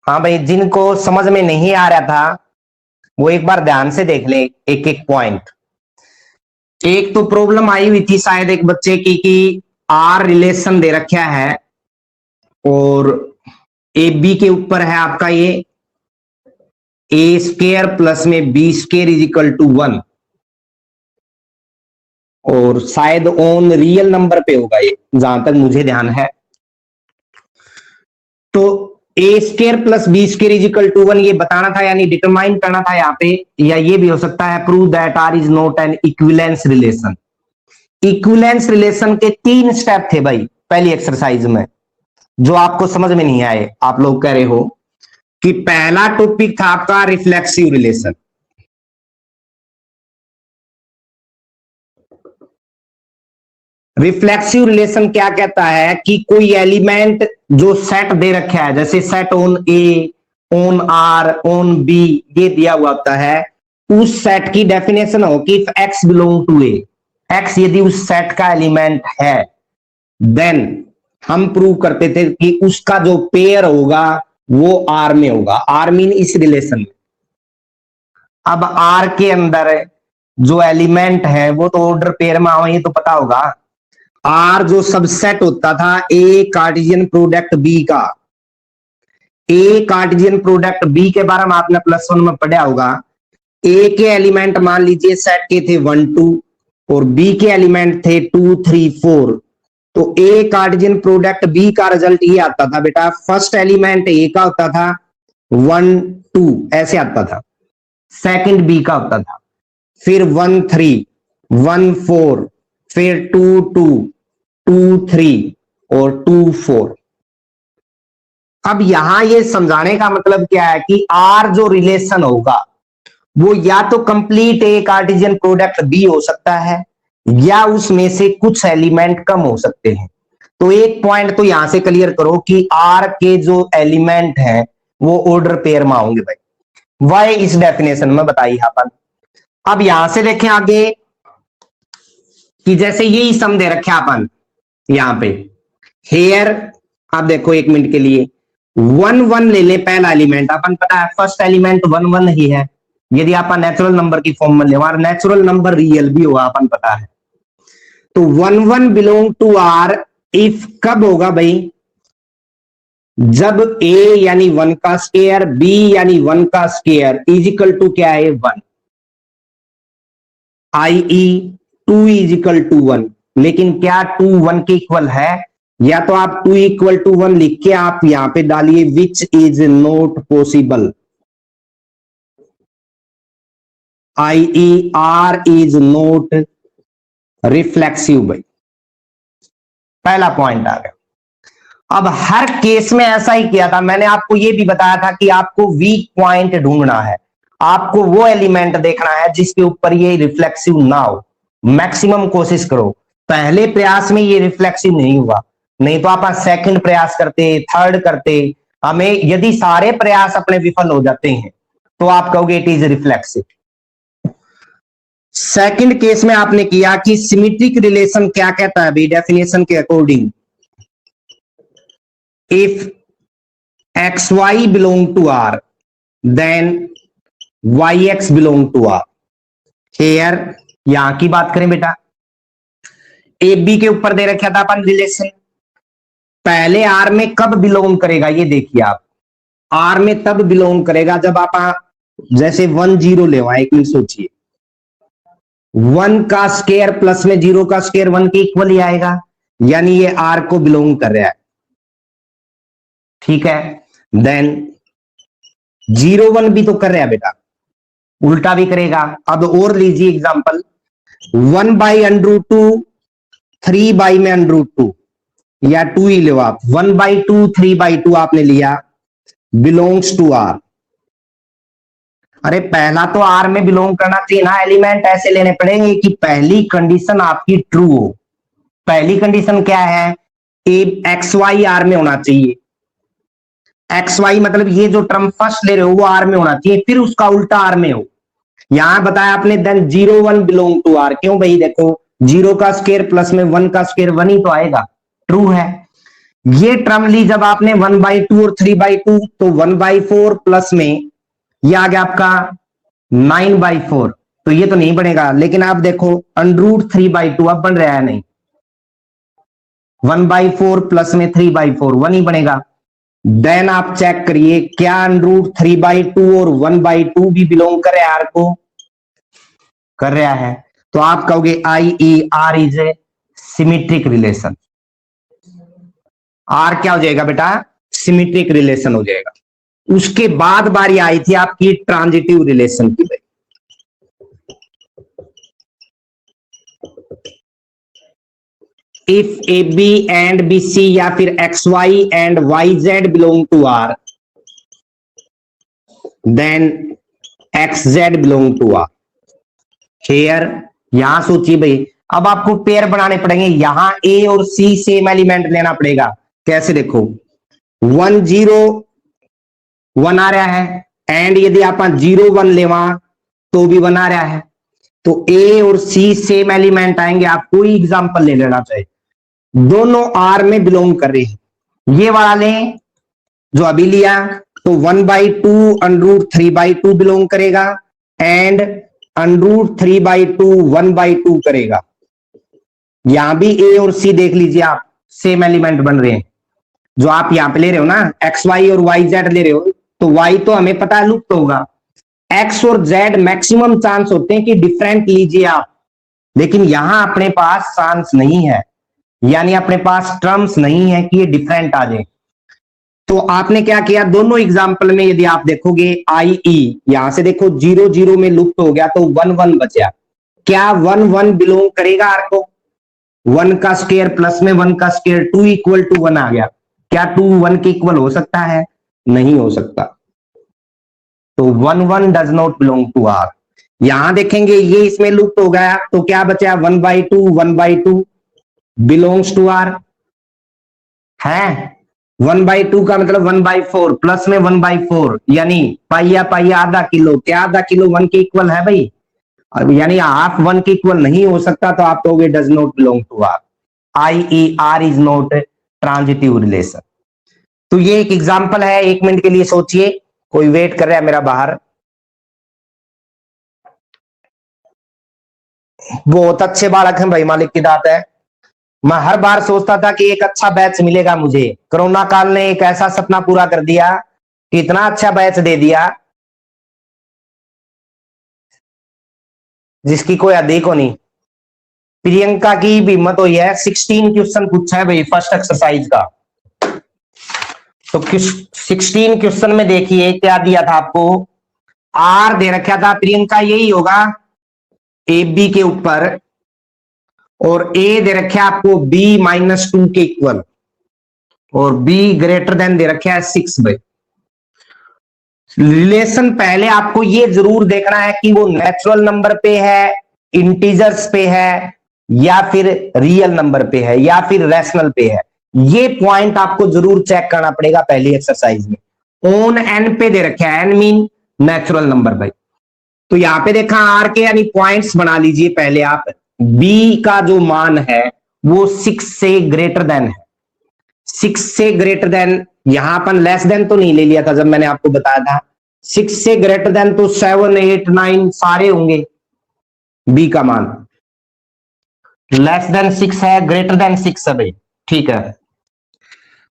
हाँ भाई, जिनको समझ में नहीं आ रहा था वो एक बार ध्यान से देख ले एक एक पॉइंट। एक तो प्रॉब्लम आई हुई थी शायद एक बच्चे की कि आर रिलेशन दे रखा है और ए बी के ऊपर है आपका ये ए स्केयर प्लस में B square is equal to 1 और शायद ऑन रियल नंबर पे होगा ये, जहां तक मुझे ध्यान है। तो a square plus b square is equal to 1 ये बताना था, यानी डिटरमाइन करना था यहाँ पे। या ये भी हो सकता है prove that R is not an equivalence relation. Equivalence relation के 3 स्टेप थे भाई पहली एक्सरसाइज में, जो आपको समझ में नहीं आए। आप लोग कह रहे हो कि पहला टॉपिक था आपका रिफ्लेक्सिव रिलेशन। रिफ्लेक्सिव रिलेशन क्या कहता है कि कोई एलिमेंट जो सेट दे रखा है, जैसे set on A, on R, on B, ये दिया हुआ होता है, उस सेट की डेफिनेशन हो कि if X belong to A, X यदि उस सेट का एलिमेंट है, देन हम प्रूव करते थे कि उसका जो पेयर होगा वो आर में होगा। आर मीन इस रिलेशन में। अब आर के अंदर जो एलिमेंट है वो तो ऑर्डर पेयर में आओ, ये तो पता होगा। आर जो सबसेट होता था ए कार्टेशियन प्रोडक्ट बी का, ए कार्टेशियन प्रोडक्ट बी के बारे में आपने +1 में पढ़ा होगा। ए के एलिमेंट मान लीजिए सेट के थे 1 2 और बी के एलिमेंट थे 2 3 4। तो ए कार्टेशियन प्रोडक्ट बी का रिजल्ट ये आता था बेटा, फर्स्ट एलिमेंट ए का होता था 1 2 ऐसे आता था, सेकंड बी का होता था, फिर 1 3 1 4, फिर 2 2 2 3 और 2 4। अब यहां ये समझाने का मतलब क्या है कि आर जो रिलेशन होगा वो या तो कंप्लीट ए कार्टेशियन प्रोडक्ट बी हो सकता है या उसमें से कुछ एलिमेंट कम हो सकते हैं। तो एक पॉइंट तो यहां से क्लियर करो कि आर के जो एलिमेंट है वो ऑर्डर पेयर में होंगे भाई। वाई इस डेफिनेशन में बताई अपन। अब यहां से देखें आगे कि जैसे यही सम दे रखे अपन यहां पे हेयर। आप देखो एक मिनट के लिए 1 1 ले ले पहला एलिमेंट, अपन पता है फर्स्ट एलिमेंट 1 1 ही है। यदि आप नेचुरल नंबर की फॉर्म में ले, और नेचुरल नंबर रियल भी होगा अपन पता है। तो 1 1 बिलोंग टू आर इफ कब होगा भाई, जब a यानी 1 का स्केयर, b यानी 1 का स्केयर इज इक्वल टू क्या है 1, i.e 2 इज इक्वल टू 1। लेकिन क्या 2 1 के इक्वल है? या तो आप 2 इक्वल टू 1 लिख के आप यहां पे डालिए which is not possible, i.e r is not reflexive भाई। पहला पॉइंट आ गया। अब हर केस में ऐसा ही किया था मैंने, आपको यह भी बताया था कि आपको वीक पॉइंट ढूंढना है, आपको वो एलिमेंट देखना है जिसके ऊपर ये रिफ्लेक्सिव ना हो। मैक्सिमम कोशिश करो, पहले प्रयास में ये रिफ्लेक्सिव नहीं हुआ, नहीं तो आप सेकंड प्रयास करते, थर्ड करते। हमें यदि सारे प्रयास अपने विफल हो जाते हैं तो आप कहोगे it is reflexive. Second case में आपने किया कि सिमेट्रिक रिलेशन क्या कहता है भाई, डेफिनेशन के according, if X Y belong to R then Y X belong to R. Here यहां की बात करें बेटा, ए बी के ऊपर दे रखा था अपन रिलेशन, पहले आर में कब बिलोंग करेगा ये देखिए आप। आर में तब बिलोंग करेगा जब आप जैसे 1 0 ले, एक मिनट सोचिए, 1 का स्केयर प्लस में 0 का स्केयर 1 के इक्वल ही आएगा, यानी ये आर को बिलोंग कर रहा है। ठीक है, देन 0 1 भी तो कर रहा है बेटा, उल्टा भी करेगा। अब और लीजिए एग्जांपल, 1 बाई अंडर 2 3 बाई में अंडर 2 या 2 ही लो आप, 1 बाई 2 3 बाई 2 आपने लिया, बिलोंग्स टू आर। अरे पहला तो आर में बिलोंग करना चाहिए ना, एलिमेंट ऐसे लेने पड़ेंगे कि पहली कंडीशन आपकी ट्रू हो। पहली कंडीशन क्या है, ए एक्स वाई आर में होना चाहिए। एक्स वाई मतलब ये जो टर्म फर्स्ट ले रहे हो वो आर में होना चाहिए, फिर उसका उल्टा आर में हो। यहां बताया आपने देन 0 1 बिलोंग टू आर, क्यों भाई, देखो 0 का स्केयर प्लस में 1 का स्केयर 1 ही तो आएगा, ट्रू है। ये टर्म ली जब आपने 1/2 और 3/2, तो 1/4 प्लस में ये आ गया आपका 9/4, तो ये तो नहीं बनेगा। लेकिन आप देखो √3/2 अब बन रहा है, नहीं 1/4 प्लस में 3/4 1 ही बनेगा। देन आप चेक करिए क्या √3/2 और 1/2 भी बिलोंग कर रहा है आर को, कर रहा है। तो आप कहोगे IER is a symmetric relation. R क्या हो जाएगा बेटा, सिमेट्रिक रिलेशन हो जाएगा। उसके बाद बारी आई थी आपकी ट्रांजिटिव रिलेशन की। इफ AB एंड BC या फिर XY and YZ belong to R, then XZ belong to R। Here यहां सोचिए भाई, अब आपको पेयर बनाने पड़ेंगे। यहां A और C सेम एलिमेंट लेना पड़ेगा। कैसे देखो, 1 0 1 आ रहा है, एंड यदि आप 0 1 लेवा तो भी 1 आ रहा है। तो A और C सेम एलिमेंट आएंगे। आप कोई एग्जांपल ले लेना चाहिए, दोनों R में बिलोंग कर रहे हैं। ये वाला लें जो अभी लिया, तो 1/2 √3/2 बिलोंग करेगा, एंड √3/2 1/2 करेगा। यहां भी A और C देख लीजिए, आप सेम एलिमेंट बन रहे हैं। जो आप यहां पे ले रहे हो ना, XY और YZ ले रहे हो, तो Y तो हमें पता है लुप्त होगा। X और Z मैक्सिमम चांस होते हैं कि डिफरेंट लीजिए आप, लेकिन यहां अपने पास चांस नहीं है, यानी अपने पास टर्म्स नहीं है कि ये डिफरेंट आ जाए। तो आपने क्या किया, दोनों एग्जाम्पल में यदि आप देखोगे IE, यहां से देखो 0 0 में लुप्त हो गया, तो 1 1 बचा। क्या 1 1 बिलोंग करेगा आर को? 1 का स्क्वायर प्लस में 1 का स्क्वायर 2 = 1 आ गया। क्या 2 1 के इक्वल हो सकता है? नहीं हो सकता। तो 1 1 does not belong to R. यहां देखेंगे ये इसमें लुप्त हो गया, तो क्या बचा? 1/2 1/2 बिलोंग्स टू आर है। 1/2 का मतलब 1/4 प्लस में 1/4, यानी पाइया पाइया आधा किलो। क्या आधा किलो 1 के इक्वल है भाई? यानी हाफ 1 के इक्वल नहीं हो सकता, तो आप कहोगे does not belong to R. IER is not transitive relation. तो ये एक एग्जांपल है, 1 मिनट के लिए सोचिए। कोई वेट कर रहा है मेरा बाहर। बहुत अच्छे बालक हैं भाई, मालिक की दात है। मैं हर बार सोचता था कि एक अच्छा बैच मिलेगा मुझे। कोरोना काल ने एक ऐसा सपना पूरा कर दिया कि इतना अच्छा बैच दे दिया जिसकी कोई अधिक हो नहीं। प्रियंका की भी हिम्मत हुई है, 16 क्वेश्चन पूछा है भाई फर्स्ट एक्सरसाइज का। तो 16 क्वेश्चन में देखिए क्या दिया था आपको। आर दे रखा था प्रियंका, यही होगा AB के ऊपर, और A दे रखे आपको B-2 के इक्वल, और B ग्रेटर देन दे रखे है 6 भाई। रिलेशन पहले आपको ये जरूर देखना है कि वो नेचुरल नंबर पे है, इंटीजर्स पे है, या फिर रियल नंबर पे है, या फिर रैशनल पे है। ये पॉइंट आपको जरूर चेक करना पड़ेगा पहली एक्सरसाइज में। ऑन एन पे दे रखे है, एन मीन नेचुरल नंबर भाई। तो यहां पे देखा आर के यानी पॉइंट्स बना लीजिए पहले आप। बी का जो मान है वो 6 से ग्रेटर देन है। 6 से ग्रेटर देन, यहां अपन लेस देन तो नहीं ले लिया था जब मैंने आपको बताया था। 6 से ग्रेटर देन तो 7 8 9 सारे होंगे। बी का मान लेस देन 6 है, ग्रेटर देन 6 है भाई, ठीक है।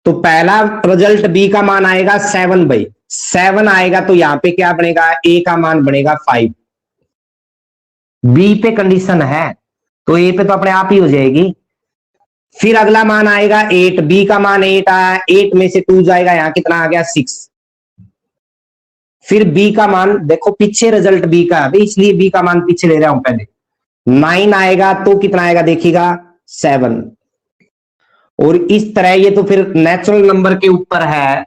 तो पहला रिजल्ट बी का मान आएगा 7 भाई। 7 आएगा तो यहां पे क्या बनेगा, ए का मान बनेगा 5। बी पे कंडीशन है तो ए पे तो अपने आप ही हो जाएगी। फिर अगला मान आएगा 8, बी का मान 8 आया, 8 में से 2 जाएगा, यहां कितना आ गया 6। फिर बी का मान देखो, पीछे रिजल्ट बी का है इसलिए बी का मान पीछे ले रहा हूं पहले। 9 आएगा तो कितना आएगा देखिएगा 7। और इस तरह ये तो फिर नेचुरल नंबर के ऊपर है,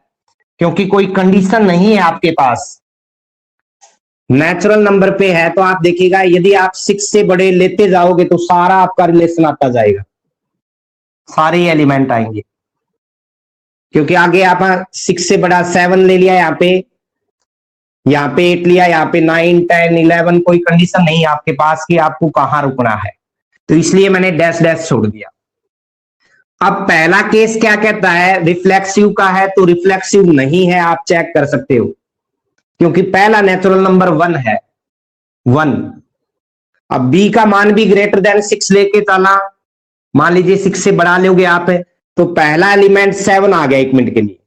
क्योंकि कोई कंडीशन नहीं है आपके पास, नेचुरल नंबर पे है। तो आप देखिएगा यदि आप 6 से बड़े लेते जाओगे तो सारा आपका रिलेशन आता जाएगा, सारे एलिमेंट आएंगे। क्योंकि आगे आप 6 से बड़ा 7 ले लिया, यहाँ पे 8 लिया, यहाँ पे 9 10 11, कोई कंडीशन नहीं है आपके पास कि आपको कहां रुकना है, तो इसलिए मैंने डैश डैश छोड़ दिया। अब पहला केस क्या कहता है, रिफ्लेक्सिव का है, तो रिफ्लेक्सिव नहीं है, आप चेक कर सकते हो, क्योंकि पहला नेचुरल नंबर 1 है, 1। अब बी का मान भी ग्रेटर देन 6 लेके चला, मान लीजिए 6 से बढ़ा लोगे आप, तो पहला एलिमेंट 7 आ गया 1 मिनट के लिए।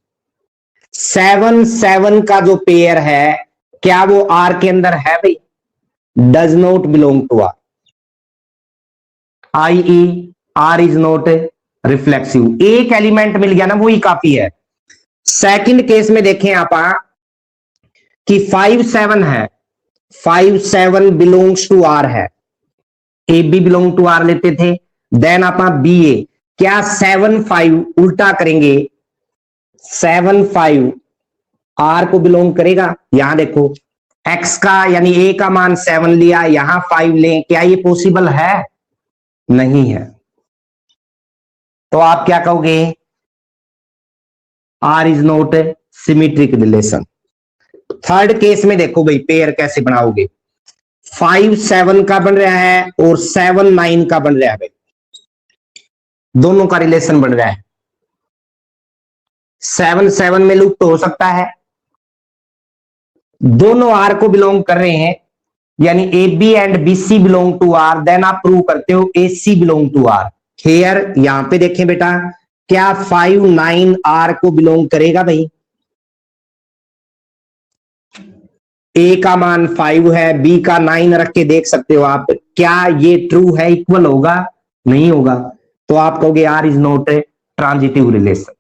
7 7 का जो पेयर है, क्या वो आर के अंदर है भाई? Does not belong to R, I R is not reflexive. एक एलिमेंट मिल गया ना, वो ही काफी है। सेकंड केस में देखें आप कि 5 7 है, 5 7 बिलोंग्स टू आर है, A B belong to R लेते थे। देन आप बी ए, क्या 7 5 उल्टा करेंगे, 7 5 आर को बिलोंग करेगा? यहां देखो, एक्स का यानी ए का मान 7 लिया, यहां 5 लें, क्या ये पॉसिबल है? नहीं है। तो आप क्या कहोगे? R is not symmetric relation. Third case में देखो भाई, पेयर कैसे बनाओगे। 5 7 का बन रहा है और 7 9 का बन रहा है भाई, दोनों का रिलेशन बन रहा है। 7 7 में लुप्त हो सकता है, दोनों आर को बिलोंग कर रहे हैं, यानी A B and B C belong to R. Then आप प्रूव करते हो A C belong to R. Here यहां पे देखें बेटा, क्या 5 9 आर को बिलोंग करेगा भाई? ए का मान 5 है, बी का 9 रख के देख सकते हो आप, क्या ये ट्रू है, इक्वल होगा? नहीं होगा। तो आप कहोगे R is not a transitive relation.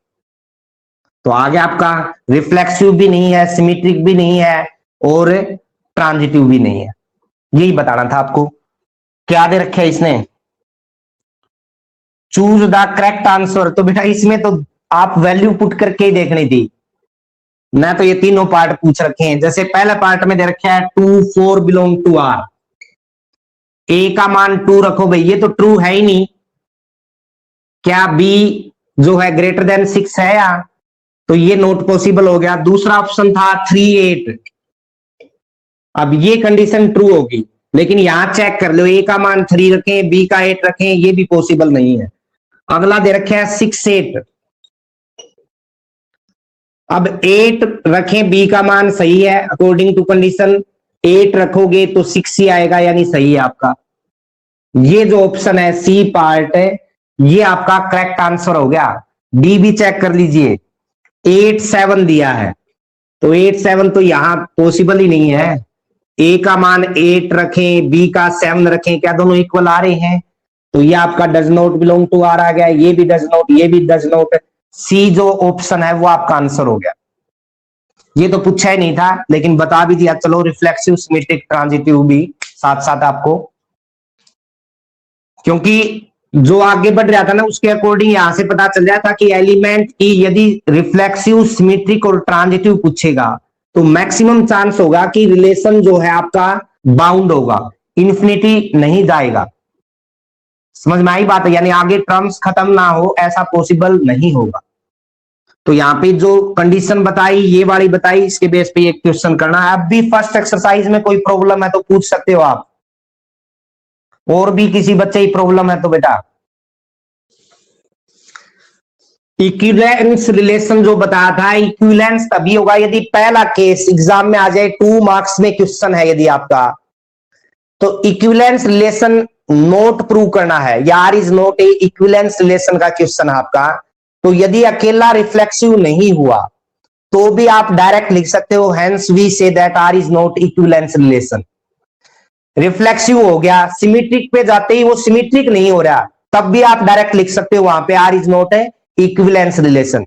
तो आगे आपका रिफ्लेक्सिव भी नहीं है, सिमेट्रिक भी नहीं है और ट्रांजिटिव भी नहीं है। यही बताना था आपको। क्या दे रखे है इसने? Choose the correct answer. तो बेटा इसमें तो आप वैल्यू पुट करके ही देखनी थी ना, तो ये तीनों पार्ट पूछ रखे हैं। जैसे पहले पार्ट में दे रखा है 2 4 बिलोंग टू आर, ए का मान 2 रखो भाई, ये तो ट्रू है ही नहीं। क्या बी जो है ग्रेटर देन 6 है या? तो ये नॉट पॉसिबल हो गया। दूसरा ऑप्शन था 3 8, अब ये कंडीशन ट्रू होगी, लेकिन यहां चेक कर लो, ए का मान 3 रखें, बी का 8 रखें, ये भी पॉसिबल नहीं है। अगला दे रखे है 6 8, अब 8 रखें, बी का मान सही है अकॉर्डिंग टू कंडीशन, 8 रखोगे तो 6 ही आएगा, यानी सही है आपका। ये जो ऑप्शन है सी पार्ट है, ये आपका करेक्ट आंसर हो गया। डी भी चेक कर लीजिए, 8 7 दिया है, तो 8 7 तो यहां पॉसिबल ही नहीं है। ए का मान 8 रखें, बी का 7 रखें, क्या दोनों इक्वल आ रहे हैं? तो ये आपका does not belong to R आ गया, ये भी डज नॉट, ये भी डज नॉट। सी जो ऑप्शन है वो आपका आंसर हो गया। ये तो पूछा ही नहीं था, लेकिन बता भी दिया। चलो रिफ्लेक्सिव सिमेट्रिक ट्रांजिटिव भी साथ साथ आपको, क्योंकि जो आगे बढ़ रहा था ना उसके अकॉर्डिंग यहां से पता चल रहा था कि एलिमेंट की यदि रिफ्लेक्सिव सिमेट्रिक और ट्रांजिटिव पूछेगा तो मैक्सिमम चांस होगा कि रिलेशन जो है आपका बाउंड होगा, इन्फिनिटी नहीं जाएगा। समझ में आई बात है? यानी आगे टर्म्स खत्म ना हो, ऐसा पॉसिबल नहीं होगा। तो यहाँ पे जो कंडीशन बताई, ये वाली बताई, इसके बेस पे एक क्वेश्चन करना है। अब भी फर्स्ट एक्सरसाइज में कोई प्रॉब्लम है तो पूछ सकते हो आप, और भी किसी बच्चे की प्रॉब्लम है तो बेटा। इक्विवेलेंस रिलेशन जो बताया था, इक्विवेलेंस तभी होगा यदि पहला केस एग्जाम में आ जाए, 2 मार्क्स में क्वेश्चन है यदि आपका, तो इक्विवेलेंस रिलेशन नोट प्रूव करना है, या R is not an equivalence relation का क्वेश्चन है आपका। तो यदि अकेला रिफ्लेक्सिव नहीं हुआ तो भी आप डायरेक्ट लिख सकते हो, hence we say that R is not equivalence relation. Reflexive हो गया, सिमेट्रिक पे जाते ही वो सिमेट्रिक नहीं हो रहा, तब भी आप डायरेक्ट लिख सकते हो वहां पे R is not an equivalence relation.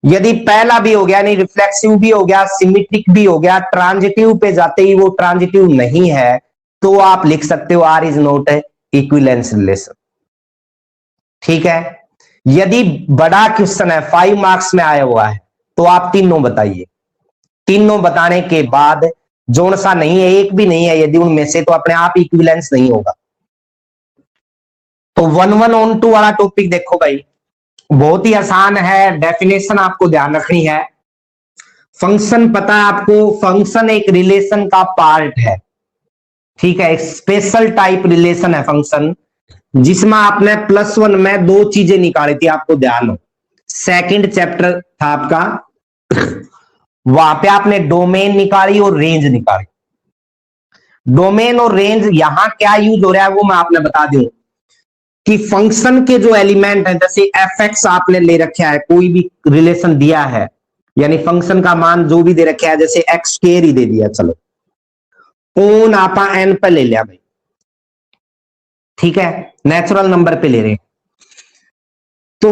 यदि पहला भी हो गया, नहीं रिफ्लेक्सिव भी हो गया, सिमेट्रिक भी हो गया, ट्रांजिटिव पे जाते ही वो ट्रांजिटिव नहीं है, तो आप लिख सकते हो R is not an equivalence relation. ठीक है। यदि बड़ा क्वेश्चन है, 5 मार्क्स में आया हुआ है, तो आप तीनों बताइए। तीनों बताने के बाद जोन सा नहीं है, एक भी नहीं है यदि उनमें से, तो अपने आप इक्विवेलेंस नहीं होगा। तो 1 1 on 2 वाला टॉपिक देखो भाई, बहुत ही आसान है, डेफिनेशन आपको ध्यान रखनी है। फंक्शन पता है आपको, फंक्शन एक रिलेशन का पार्ट है, ठीक है, एक स्पेशल टाइप रिलेशन है फंक्शन। जिसमें आपने +1 में 2 चीजें निकाली थी, आपको ध्यान हो। सेकंड चैप्टर था आपका, वहां पे आपने डोमेन निकाली और रेंज निकाली। डोमेन और रेंज यहां क्या यूज हो रहा है वो मैं आपने बता दूं कि फंक्शन के जो एलिमेंट है, जैसे एफ एक्स आपने ले रखा है, कोई भी रिलेशन दिया है, यानी फंक्शन का मान जो भी दे रखा है, जैसे एक्स स्क्वायर ही दे दिया, चलो ओन आपा एन पे ले लिया भाई, ठीक है, नेचुरल नंबर पे ले रहे हैं। तो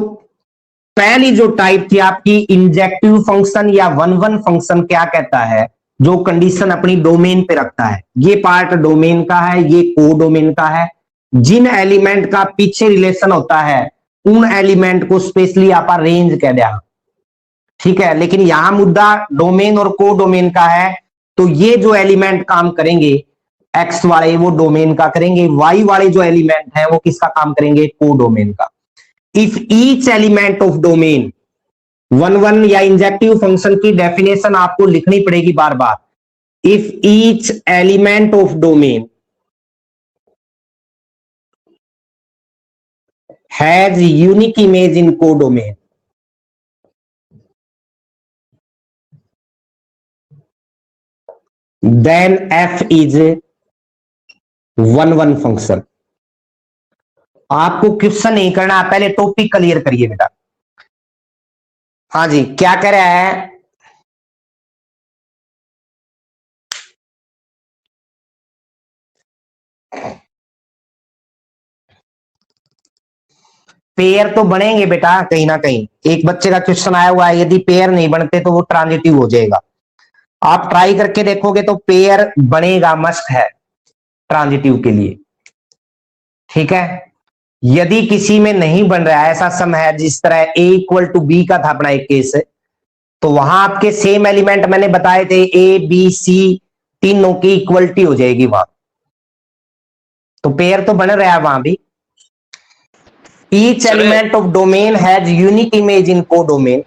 पहली जो टाइप थी आपकी इंजेक्टिव फंक्शन या वन वन फंक्शन, क्या कहता है, जो कंडीशन अपनी डोमेन पे रखता है। ये पार्ट डोमेन का है, ये को डोमेन का है। जिन एलिमेंट का पीछे रिलेशन होता है उन एलिमेंट को स्पेशली आप रेंज कह दिया, ठीक है। लेकिन यहां मुद्दा डोमेन और को डोमेन का है, तो ये जो एलिमेंट काम करेंगे एक्स वाले वो डोमेन का करेंगे, वाई वाले जो एलिमेंट है वो किसका काम करेंगे, को डोमेन का। If each element of domain, one one या इंजेक्टिव फंक्शन की डेफिनेशन आपको लिखनी पड़ेगी बार बार। If each element of domain has unique image in codomain, then F is one one function. आपको क्वेश्चन नहीं करना, पहले टॉपिक क्लियर करिए बेटा। हाँ जी, क्या कह रहा है, पेयर तो बनेंगे बेटा कहीं ना कहीं। एक बच्चे का क्वेश्चन आया हुआ है, यदि पेयर नहीं बनते तो वो ट्रांजिटिव हो जाएगा। आप ट्राई करके देखोगे तो पेयर बनेगा, मस्ट है ट्रांजिटिव के लिए, ठीक है। यदि किसी में नहीं बन रहा है, ऐसा सम है जिस तरह a इक्वल टू बी का था अपना एक केस, तो वहां आपके सेम एलिमेंट मैंने बताए थे, ए बी सी तीनों की इक्वलिटी हो जाएगी वहां, तो पेयर तो बन रहा है वहां भी। Each element of domain has unique image in को डोमेन।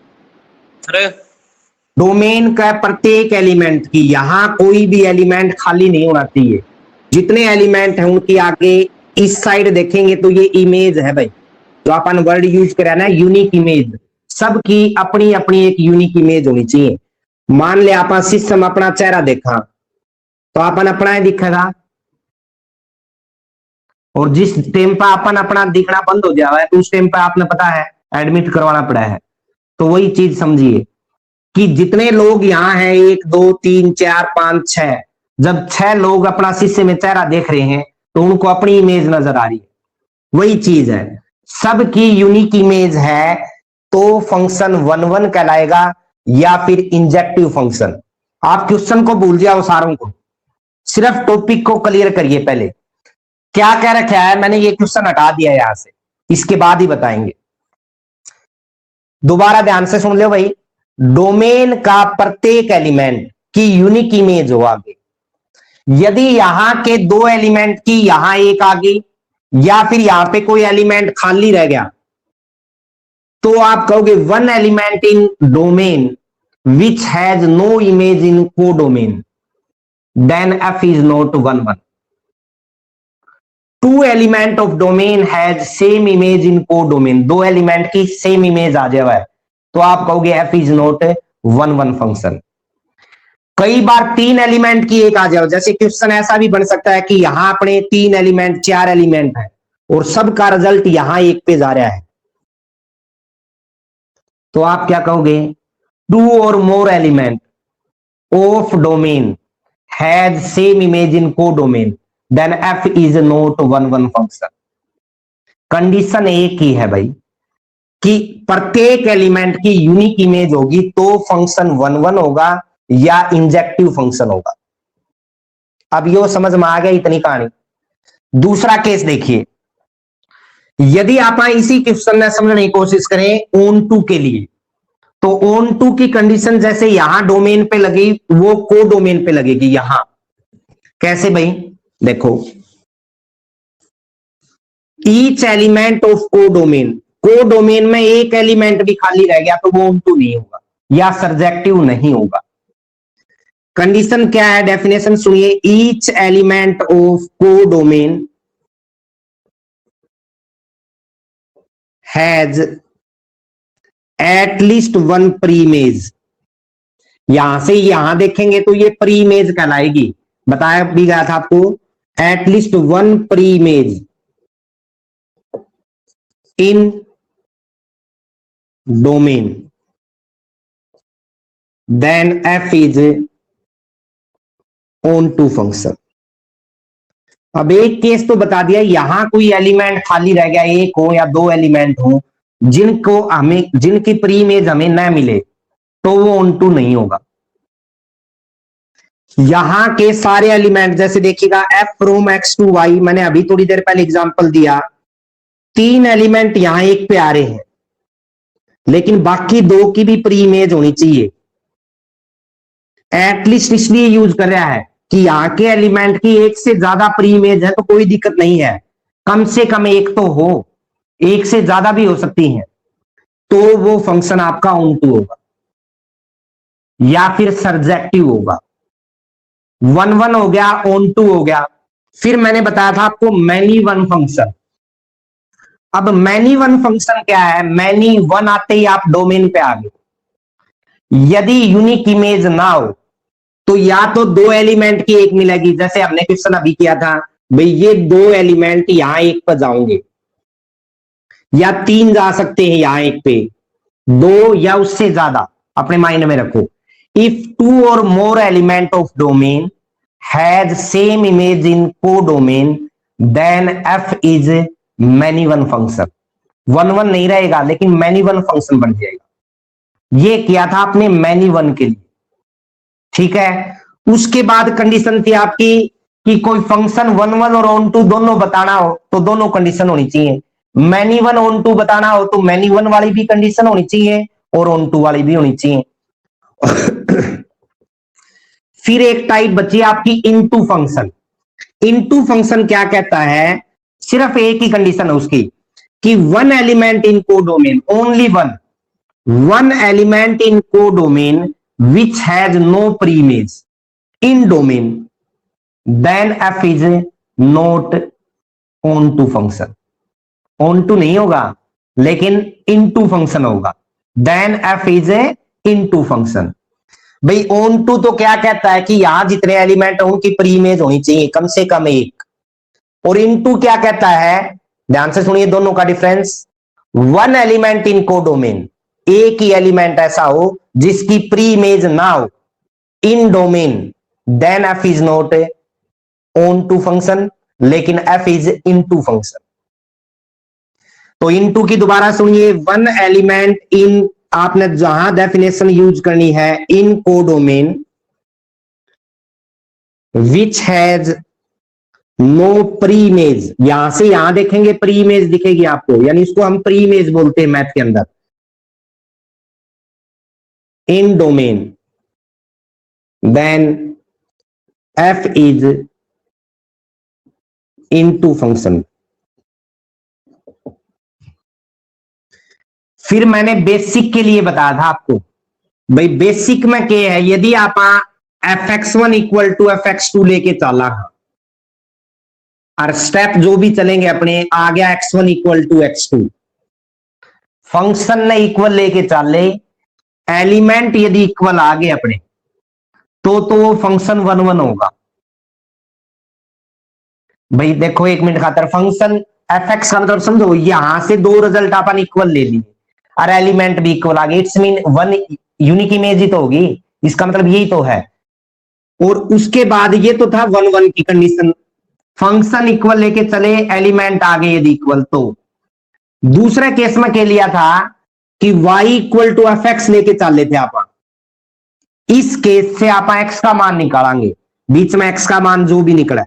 डोमेन का प्रत्येक एलिमेंट की, यहां कोई भी एलिमेंट खाली नहीं होना चाहिए। जितने एलिमेंट हैं उनकी आगे इस साइड देखेंगे तो ये इमेज है भाई, जो अपन वर्ड यूज करा ना, यूनिक इमेज। सबकी अपनी अपनी एक यूनिक इमेज होनी चाहिए। मान ले आप सिस्टम अपना चेहरा देखा तो अपन अपना ही दिखेगा, और जिस टाइम पर अपन अपना दिखना बंद हो जाए तो उस टाइम पर आपने पता है एडमिट करवाना पड़ा है। तो वही चीज समझिए कि जितने लोग यहाँ हैं, 1 2 3 4 5 6, जब 6 लोग अपना शीशे में चेहरा देख रहे हैं तो उनको अपनी इमेज नजर आ रही है। वही चीज है, सबकी यूनिक इमेज है तो फंक्शन वन वन कहलाएगा या फिर इंजेक्टिव फंक्शन। आप क्वेश्चन को भूल जाओ सारों को, सिर्फ टॉपिक को क्लियर करिए। पहले क्या कह रखा है, मैंने ये क्वेश्चन हटा दिया यहां से, इसके बाद ही बताएंगे। दोबारा ध्यान से सुन लो भाई, डोमेन का प्रत्येक एलिमेंट की यूनिक इमेज हो आगे। यदि यहां के 2 एलिमेंट की यहां एक आ गई, या फिर यहां पे कोई एलिमेंट खाली रह गया, तो आप कहोगे one element in domain which has no image in codomain, then F is not one one. 2 element of domain has same image in codomain, 2 element की सेम इमेज आ जाए तो आप कहोगे f is not one one function. कई बार 3 element की एक आ जाओ, जैसे क्वेश्चन ऐसा भी बन सकता है कि यहां अपने 3 एलिमेंट 4 एलिमेंट है और सबका रिजल्ट यहां एक पे जा रहा है, तो आप क्या कहोगे, 2 और more element of domain has same image in codomain, then F is not one one function. Condition एक ही है भाई कि प्रत्येक एलिमेंट की यूनिक इमेज होगी तो फंक्शन वन वन होगा या इंजेक्टिव फंक्शन होगा। अब यो समझ में आ गया इतनी कहानी। दूसरा केस देखिए, यदि आप इसी क्वेश्चन में समझने की कोशिश करें ओन टू के लिए, तो ओन टू की कंडीशन जैसे यहां डोमेन पे लगी वो को डोमेन पे लगेगी यहां। कैसे भाई, देखो, ईच एलिमेंट ऑफ को डोमेन, को डोमेन में एक एलिमेंट भी खाली रह गया तो वो ओन टू नहीं होगा या सर्जेक्टिव नहीं होगा। कंडीशन क्या है, डेफिनेशन सुनिए, ईच एलिमेंट ऑफ को domain has at least one pre image. यहां से यहां देखेंगे तो ये प्री इमेज कहलाएगी, बताया भी गया था आपको, at least one pre image in domain, then F is onto function. अब एक केस तो बता दिया, यहां कोई एलिमेंट खाली रह गया, एक हो या दो एलिमेंट हो जिनको हमें, जिनकी प्री इमेज हमें न मिले, तो वो ऑन टू नहीं होगा। यहां के सारे एलिमेंट जैसे देखिएगा F from X to Y, मैंने अभी थोड़ी देर पहले एग्जांपल दिया, तीन एलिमेंट यहां एक पे आ रहे हैं, लेकिन बाकी दो की भी प्री इमेज होनी चाहिए। एटलीस्ट इसलिए यूज कर रहा है कि यहां के एलिमेंट की एक से ज्यादा प्री इमेज है तो कोई दिक्कत नहीं है, कम से कम एक तो हो, एक से ज्यादा भी हो सकती है, तो वो फंक्शन आपका ऑन टू होगा या फिर सर्जेक्टिव होगा। 1 1 हो गया, ऑन टू हो गया। फिर मैंने बताया था आपको मैनी वन फंक्शन। अब मैनी वन फंक्शन क्या है, मैनी वन आते ही आप डोमेन पे आ गए। यदि यूनिक इमेज ना हो तो या तो दो एलिमेंट की एक मिलेगी, जैसे हमने क्वेश्चन अभी किया था, भाई ये दो एलिमेंट यहां एक पर जाओगे, या तीन जा सकते हैं यहां एक पे, दो या उससे ज्यादा, अपने माइंड में रखो। If two or more element of domain has same image in codomain, then F is many one function. 1 1 नहीं रहेगा लेकिन मैनी वन फंक्शन बन जाएगा। ये किया था आपने मैनी वन के लिए, ठीक है। उसके बाद कंडीशन थी आपकी कि कोई फंक्शन 1 1 और ऑन टू दोनों बताना हो तो दोनों कंडीशन होनी चाहिए। मैनी वन ऑन टू बताना हो तो मैनी वन वाली भी कंडीशन होनी चाहिए और ऑन टू वाली भी होनी चाहिए। फिर एक टाइप बची आपकी इनटू फंक्शन। इनटू फंक्शन क्या कहता है, सिर्फ एक ही कंडीशन है उसकी कि one element in codomain, only one element in codomain which has no pre-image in domain, then f is not on to function। on to नहीं होगा लेकिन into function होगा, then f is into function। भाई on to तो क्या कहता है कि यहां जितने एलिमेंट हैं उनकी प्री इमेज होनी चाहिए कम से कम एक, और into क्या कहता है, ध्यान से सुनिए दोनों का डिफरेंस। वन एलिमेंट इन कोडोमेन, एक ही एलिमेंट ऐसा हो जिसकी प्री इमेज ना हो in domain, then F is not onto function, लेकिन एफ इज इनटू फंक्शन। तो इनटू की दोबारा सुनिए, वन एलिमेंट इन, आपने जहां डेफिनेशन यूज करनी है, in codomain which has no pre image. यहां से यहां देखेंगे प्री इमेज दिखेगी आपको, यानी इसको हम प्री इमेज बोलते हैं मैथ के अंदर। in domain, then f is into function। फिर मैंने बेसिक के लिए बताया था आपको, भाई बेसिक में क्या है, यदि आप fx1 इक्वल टू fx2 लेके चला और स्टेप जो भी चलेंगे अपने, आ गया x1 equal to x2, function ने इक्वल लेके चले, एलिमेंट यदि इक्वल आ गए अपने तो वो फंक्शन 1 1 होगा। भाई देखो एक मिनट खातर, फंक्शन एफ एक्स का मतलब समझो, यहां से दो रिजल्ट अपन इक्वल ले लिए और एलिमेंट भी इक्वल आ गए, it's mean one unique image ही तो होगी, इसका मतलब यही तो है। और उसके बाद ये तो था 1 1 की कंडीशन, फंक्शन इक्वल लेके चले, एलिमेंट आ गए यदि इक्वल। तो दूसरे केस में क्या लिया था कि y equal to F X लेके चल लेते आप, इस केस से आप x का मान निकालेंगे, बीच में x का मान जो भी निकला,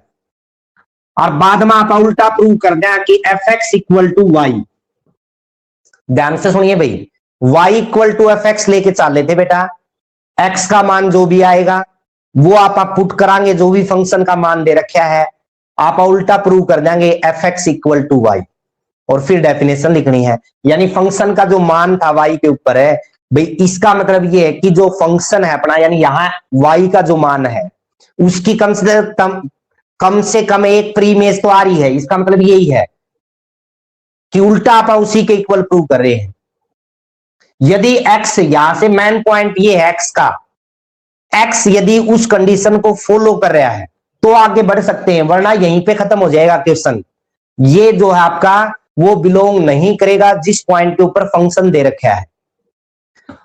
और बाद में आप उल्टा प्रूव कर दें कि F X equal to Y. ध्यान से सुनिए भाई, y equal to F X लेके चल लेते बेटा, x का मान जो भी आएगा वो आप पुट करांगे, जो भी फंक्शन का मान दे रखा है आप उल्टा प्रूव कर देंगे F X equal to Y, और फिर डेफिनेशन लिखनी है। यानी फंक्शन का जो मान था y के ऊपर है, भाई इसका मतलब ये है कि जो फंक्शन है अपना, यानी यहां y का जो मान है उसकी कम से कम एक प्री इमेज तो आ रही है। इसका मतलब यही है कि उल्टा आप उसी के इक्वल प्रूव कर रहे हैं। यदि x, यहां से मेन पॉइंट ये है x का, x यदि उस कंडीशन को फॉलो कर रहा है तो आगे बढ़ सकते हैं, वरना यहीं पे खत्म हो जाएगा क्वेश्चन। ये जो है आपका वो बिलोंग नहीं करेगा जिस पॉइंट के ऊपर फंक्शन दे रखा है।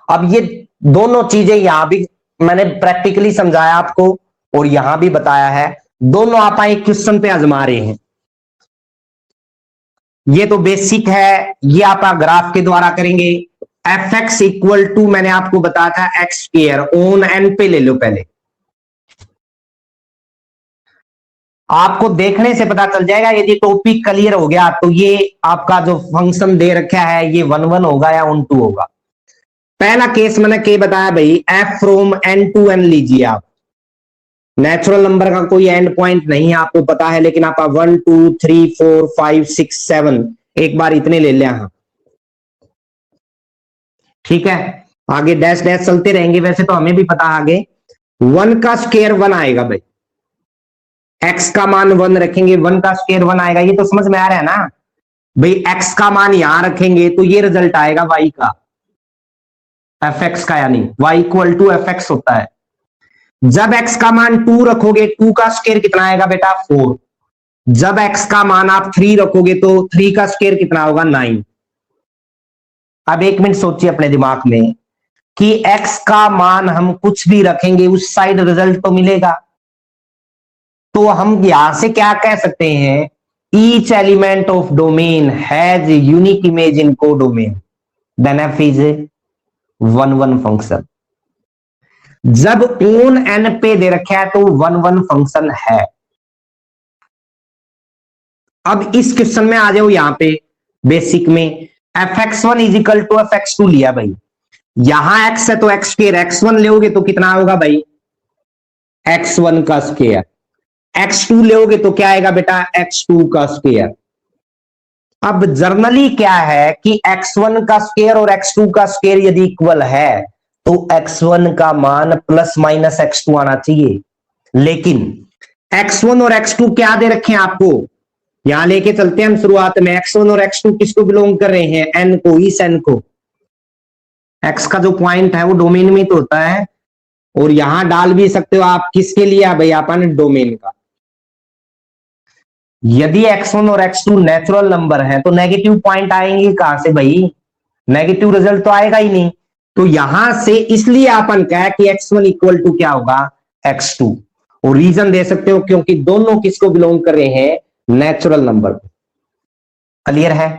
अब ये दोनों चीजें यहां भी मैंने प्रैक्टिकली समझाया आपको और यहां भी बताया है, दोनों आप एक क्वेश्चन पे आजमा रहे हैं। ये तो बेसिक है, ये आप ग्राफ के द्वारा करेंगे। एफ एक्स इक्वल टू मैंने आपको बताया था एक्स स्क्वायर, ओन एन पे ले लो पहले, आपको देखने से पता चल जाएगा। यदि टॉपिक क्लियर हो गया तो ये आपका जो फंक्शन दे रखा है ये 1 1 होगा या ऑन 2 होगा। पहला केस मैंने क्या बताया भाई, F from N to N लीजिए आप। नेचुरल नंबर का कोई एंड पॉइंट नहीं है आपको पता है, लेकिन आप 1 2 3 4 5 6 7 एक बार इतने ले लिया। हाँ ठीक है, आगे डैश डैश चलते रहेंगे। वैसे तो हमें भी पता आगे 1 का स्क्वायर 1 आएगा भाई, x का मान 1 रखेंगे, 1 का स्क्वायर 1 आएगा। ये तो समझ में आ रहा है ना भाई, x का मान यहां रखेंगे तो ये रिजल्ट आएगा y का, एफ एक्स का, यानी y equal to F X होता है। जब x का मान 2 रखोगे, 2 का स्क्वायर कितना आएगा बेटा 4। जब x का मान आप 3 रखोगे तो 3 का स्क्वायर कितना होगा 9। अब एक मिनट सोचिए अपने दिमाग में कि x का मान हम कुछ भी रखेंगे उस साइड रिजल्ट तो मिलेगा। तो हम यहां से क्या कह सकते हैं, each element of domain has unique image in codomain, then F is 1 1 function. जब ओन एन पे दे रखा है तो 1 1 फंक्शन है। अब इस क्वेश्चन में आ जाओ, यहां पे बेसिक में F X one is equal to F X two लिया भाई। यहां x है तो एक्स स्क्वायर, x1 लोगे तो कितना होगा भाई x1 का स्क्वायर, x2 लोगे तो क्या आएगा बेटा x2 का स्क्वायर। अब जर्नली क्या है कि x1 का स्क्वायर और x2 का स्क्वायर यदि इक्वल है तो x1 का मान प्लस माइनस x2 आना चाहिए। लेकिन x1 और x2 क्या दे रखे हैं आपको, यहां लेके चलते हैं हम शुरुआत में। x1 और x2 किसको बिलोंग कर रहे हैं, n को, इस n को। x का जो पॉइंट है वो डोमेन में तो होता है, और यहां डाल भी सकते हो आप किसके लिए भाई, अपन डोमेन का। यदि x1 और x2 नेचुरल नंबर है तो नेगेटिव पॉइंट आएंगे कहां से भाई, नेगेटिव रिजल्ट तो आएगा ही नहीं। तो यहां से इसलिए अपन कहा कि x1 इक्वल टू क्या होगा x2, और रीजन दे सकते हो क्योंकि दोनों किसको बिलोंग कर रहे हैं, नेचुरल नंबर को। क्लियर है,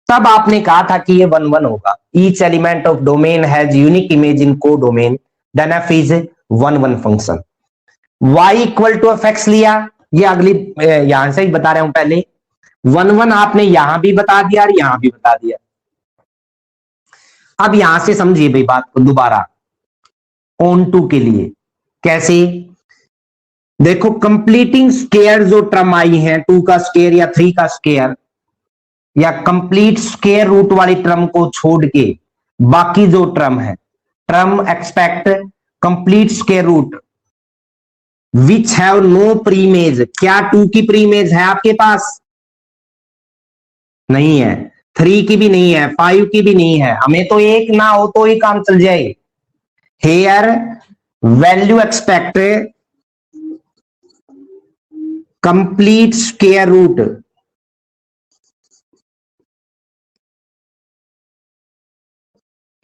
तब आपने कहा था कि ये 1 1 होगा। Each element of domain has unique image in codomain, then F is 1 1 function. y equal to F x लिया, ये अगली यहां से ही बता रहा हूं पहले। 1 1 आपने यहां भी बता दिया और यहां भी बता दिया। अब यहां से समझिए भाई बात को दोबारा, ऑन टू के लिए कैसे। देखो कंप्लीटिंग स्क्वायर जो टर्म आई है, 2 का स्क्वायर या 3 का स्क्वायर या कंप्लीट स्क्वायर रूट वाली टर्म को छोड़ के बाकी जो टर्म है, term except complete square root which have no preimage. क्या 2 की प्रीमेज है आपके पास, नहीं है। 3 की भी नहीं है, 5 की भी नहीं है। हमें तो एक ना हो तो ही काम चल जाए। Here value except complete square root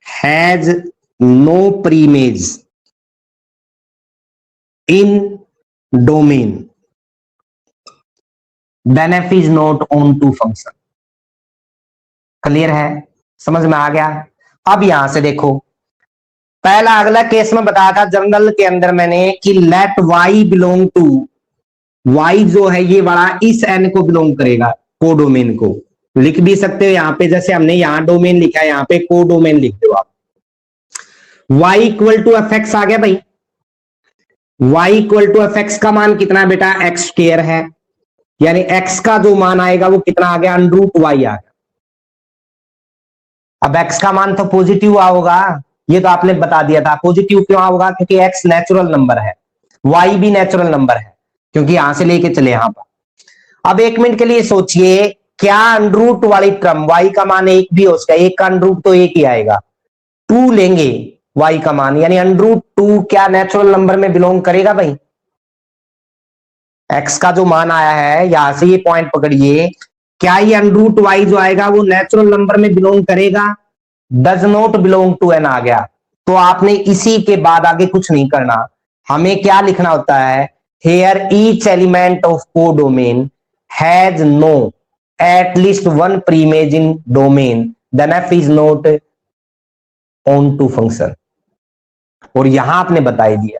has no preimage in domain, then F is not onto function. Clear है, समझ में आ गया। अब यहां से देखो, पहला अगला केस में बताया था जर्नल के अंदर मैंने कि let y belong to, y जो है ये बड़ा इस n को बिलोंग करेगा, को डोमेन को। लिख भी सकते हो यहां पे, जैसे हमने यहां डोमेन लिखा है, यहां पे को डोमेन लिख दो आप। y equal to F x आ गया भाई। y equal to F x का मान कितना है बेटा, एक्स स्क्वायर है, यानी x का जो मान आएगा वो कितना आ गया, √y आ गया। अब x का मान तो पॉजिटिव होगा, ये तो आपने बता दिया था। पॉजिटिव क्यों होगा, क्योंकि x नेचुरल नंबर है, y भी नेचुरल नंबर है, क्योंकि यहां से लेके चले यहां पर। अब एक मिनट के लिए सोचिए, क्या अंडरूट वाली टर्म y का मान एक भी हो सकता है, एक का अंडरूट तो एक ही आएगा, 2 लेंगे y का मान, यानी अंडरूट 2 क्या नेचुरल नंबर में बिलोंग करेगा भाई? x का जो मान आया है, यहां से ये पॉइंट पकड़िए, क्या ये अंडरूट y जो आएगा वो नेचुरल नंबर में बिलोंग करेगा? Does not belong to N आ गया। तो आपने इसी के बाद आगे कुछ नहीं करना, हमें क्या लिखना होता है, here each element of codomain has no at least one preimage in domain, then F is not onto function. और यहां आपने बता दिया